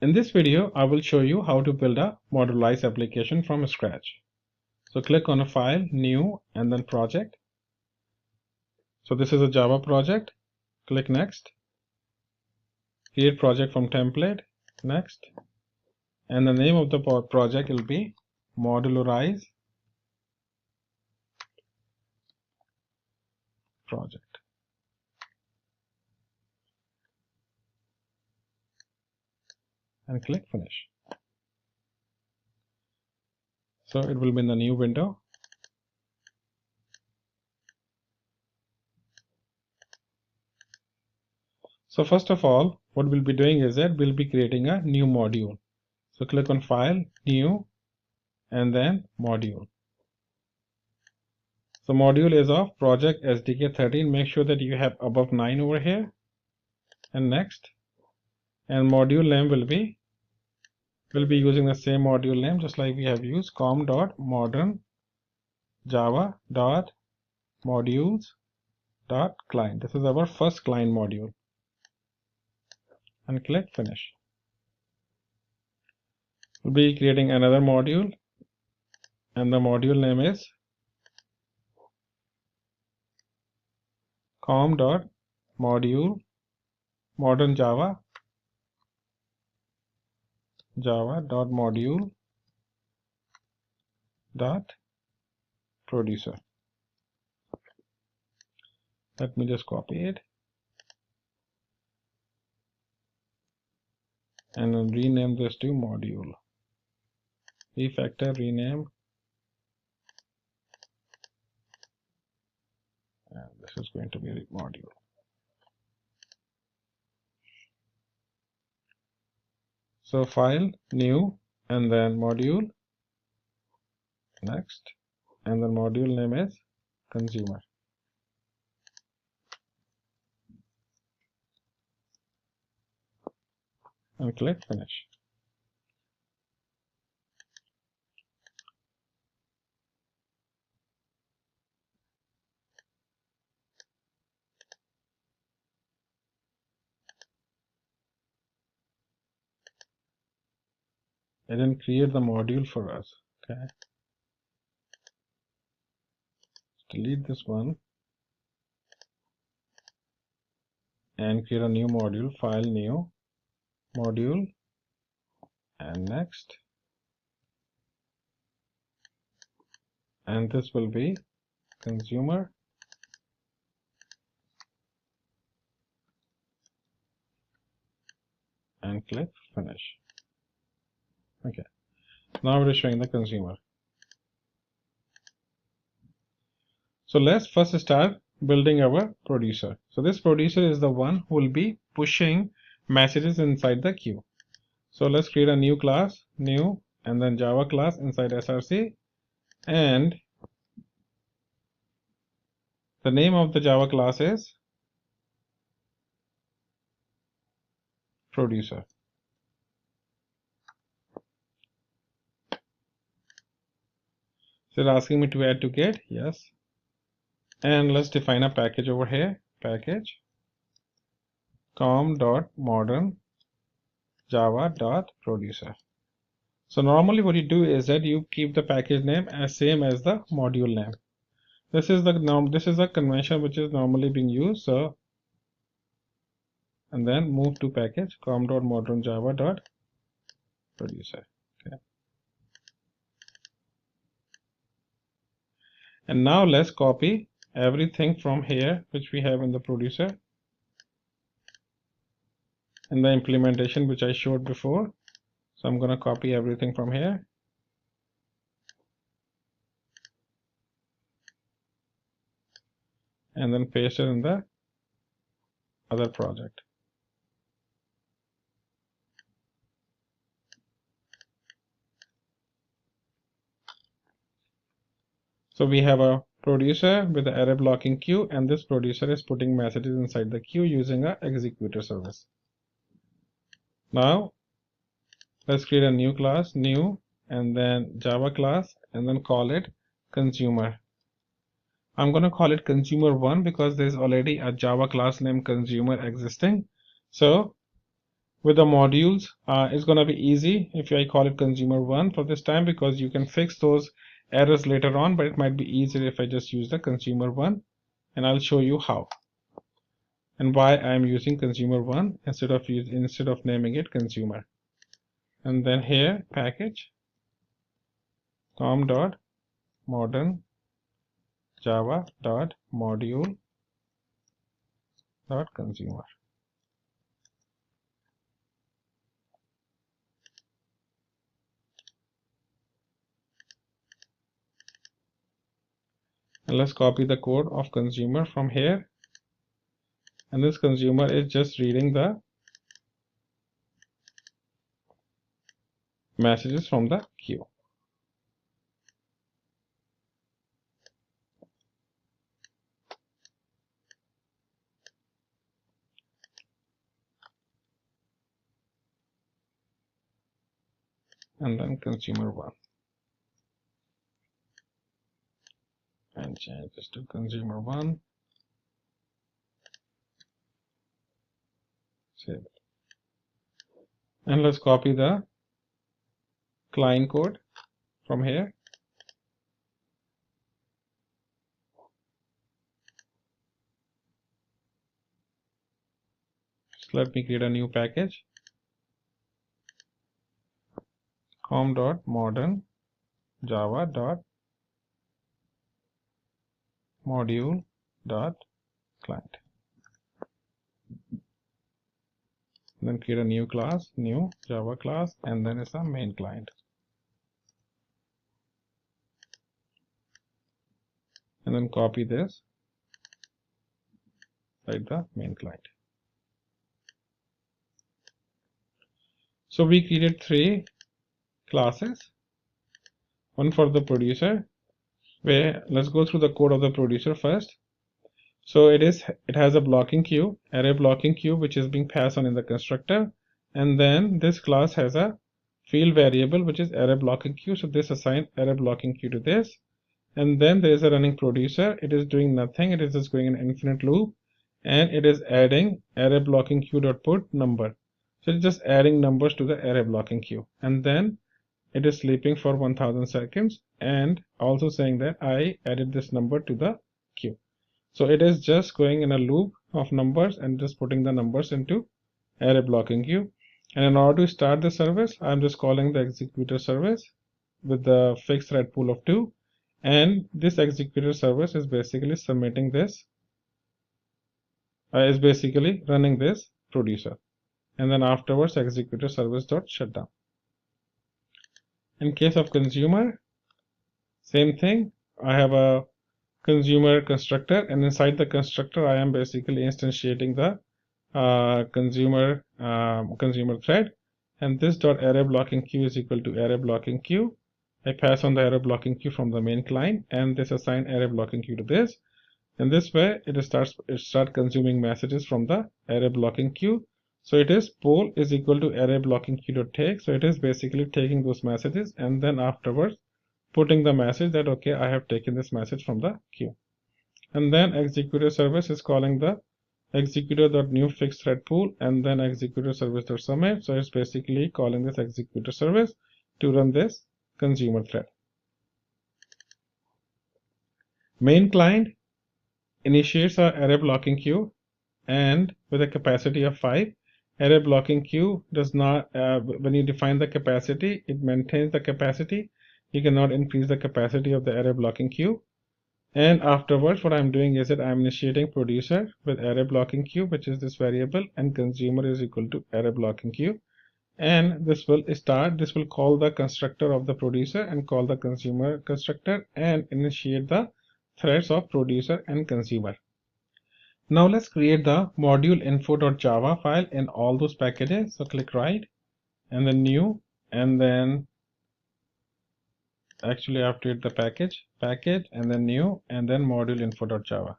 In this video, I will show you how to build a modularized application from scratch. So click on a file, new, and then project. So this is a Java project. Click next. Create project from template. Next. And the name of the project will be modularize project. And click finish. So it will be in the new window. So first of all, what we'll be doing is that we'll be creating a new module. So click on file, new, and then module. So module is of project SDK 13. Make sure that you have above 9 over here. And next. And module name will be using the same module name just like we have used com.modern java.modules.client. This is our first client module. And click finish. We'll be creating another module. And the module name is com.module modern java.module.producer. Let me just copy it and then rename this to module. Refactor, rename, and this is going to be module. So file, new, and then module, next, and the module name is consumer. And click finish. It didn't create the module for us. Okay. Delete this one and create a new module. File, new, module, and next. And this will be consumer. And click finish. Okay. Now it is showing the consumer. So let's first start building our producer. So this producer is the one who will be pushing messages inside the queue. So let's create a new class, new, and then Java class inside src, and the name of the Java class is producer. So it's asking me to add to get, yes. And let's define a package over here, package com.modern java.producer. So normally what you do is that you keep the package name as same as the module name. This is the convention which is normally being used. So and then move to package com.modern java.producer. Okay. And now let's copy everything from here which we have in the producer in the implementation which I showed before. So I'm going to copy everything from here and then paste it in the other project. So we have a producer with the array blocking queue, and this producer is putting messages inside the queue using a executor service. Now let's create a new class, new, and then Java class, and then call it consumer. I'm going to call it consumer1 because there's already a Java class named consumer existing. So With the modules, it's going to be easy if I call it consumer1 for this time, because you can fix those errors later on, but it might be easier if I just use the consumer1, and I'll show you how and why I'm using consumer1 instead of naming it consumer. And then here package com.modern java.module.consumer. And let's copy the code of consumer from here, and this consumer is just reading the messages from the queue. And then consumer1, and change this to consumer1. Save it. And let's copy the client code from here. So let me create a new package, com.modern java.module.client. Then create a new class, new Java class, and then it's a main client. And then copy this like the main client. So we created 3 classes, one for the producer, where let's go through the code of the producer first. So it has a blocking queue, array blocking queue, which is being passed on in the constructor, and then this class has a field variable which is array blocking queue. So this assigns array blocking queue to this, and then there is a running producer. It is doing nothing, it is just going an infinite loop, and it is adding array blocking queue.put number. So it's just adding numbers to the array blocking queue, and then it is sleeping for 1000 seconds and also saying that I added this number to the queue. So it is just going in a loop of numbers and just putting the numbers into array blocking queue. And in order to start the service, I'm just calling the executor service with the fixed thread pool of 2, and this executor service is basically submitting this, is basically running this producer, and then afterwards executor service dot shutdown. In case of consumer, same thing. I have a consumer constructor, and inside the constructor I am basically instantiating the consumer thread, and this dot array blocking queue is equal to array blocking queue. I pass on the array blocking queue from the main client, and this assign array blocking queue to this. In this way, it starts consuming messages from the array blocking queue. So it is poll is equal to array blocking queue.take. So it is basically taking those messages and then afterwards putting the message that okay, I have taken this message from the queue. And then executor service is calling the executor.new fixed thread pool, and then executor service.submit. So it's basically calling this executor service to run this consumer thread. Main client initiates a array blocking queue, and with a capacity of 5. Array blocking queue does not, when you define the capacity, it maintains the capacity. You cannot increase the capacity of the array blocking queue. And afterwards, what I'm doing is that I'm initiating producer with array blocking queue, which is this variable, and consumer is equal to array blocking queue. And this will call the constructor of the producer and call the consumer constructor and initiate the threads of producer and consumer. Now let's create the module info.java file in all those packages. So click right and then new, and then actually I have to hit the package and then new, and then module info.java.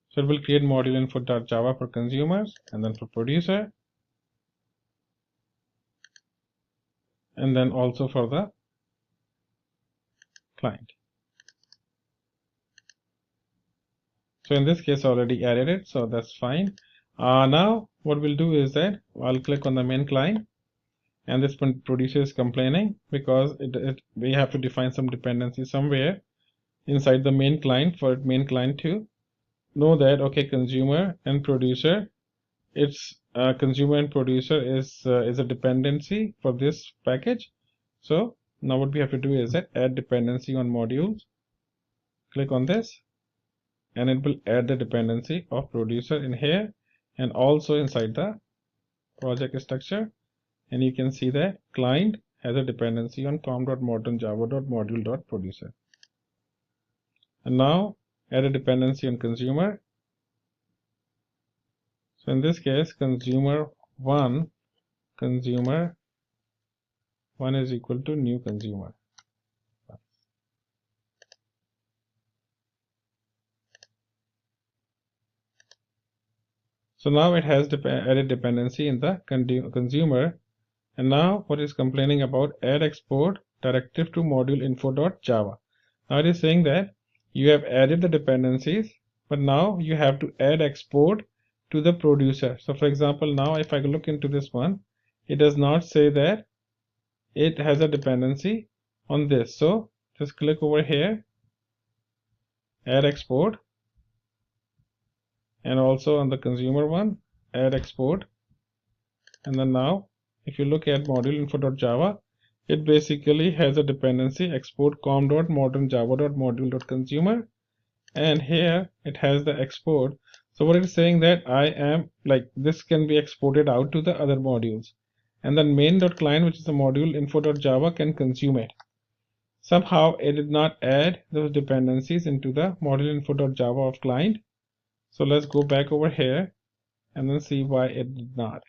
So it will create module info.java for consumers and then for producer, and then also for the client. So in this case I already added it, so that's fine. Now what we'll do is that I'll click on the main client, and this producer is complaining because we have to define some dependency somewhere inside the main client for main client to know that okay, consumer and producer, it's consumer and producer is a dependency for this package. So now what we have to do is that add dependency on modules. Click on this, and it will add the dependency of producer in here and also inside the project structure. And you can see that client has a dependency on com.modern.java.module.producer. And now add a dependency on consumer. So in this case, consumer1 is equal to new consumer. So now it has added dependency in the consumer. And now what is complaining about add export directive to module info.java. Now it is saying that you have added the dependencies, but now you have to add export to the producer. So for example, now if I look into this one, it does not say that it has a dependency on this. So just click over here, add export, and also on the consumer one, add export. And then now if you look at module info.java, it basically has a dependency export com.modern.java.module.consumer, and here it has the export. So what it's saying that I am like this can be exported out to the other modules, and then main.client, which is the module info.java, can consume it. Somehow it did not add those dependencies into the module info.java of client. So let's go back over here and then see why it did not.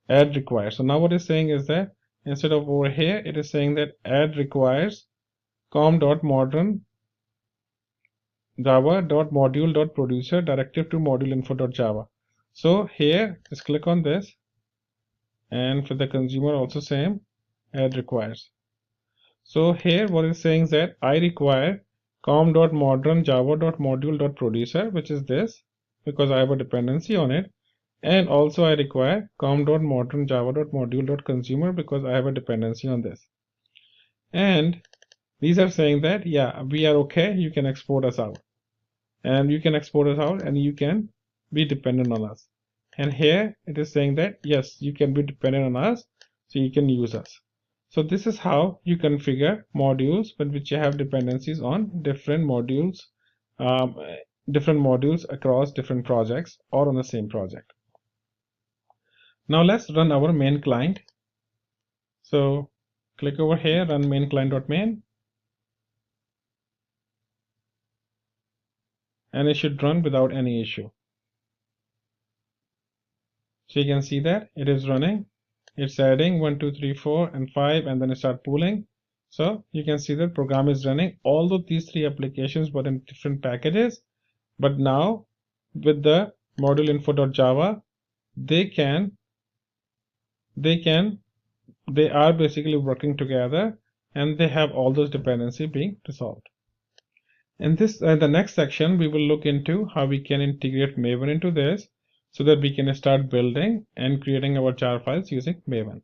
Add requires. So now what it's saying is that instead of over here, it is saying that add requires com.modern.java.module.producer directive to module info.java. So here just click on this, and for the consumer also same, add requires. So here what it's saying is that I require com.modern.java.module.producer, which is this because I have a dependency on it. And also I require com.modern.java.module.consumer because I have a dependency on this. And these are saying that yeah, we are okay, you can export us out. And you can export us out and you can be dependent on us. And here it is saying that yes, you can be dependent on us, so you can use us. So this is how you configure modules with which you have dependencies on different modules across different projects or on the same project. Now let's run our main client. So click over here, run main client.main, and it should run without any issue. So you can see that it is running. It's adding 1, 2, 3, 4, and 5, and then it start pooling. So you can see that program is running. Although these three applications were in different packages, but now with the module info.java, they are basically working together, and they have all those dependencies being resolved. In this the next section, we will look into how we can integrate Maven into this so that we can start building and creating our jar files using Maven.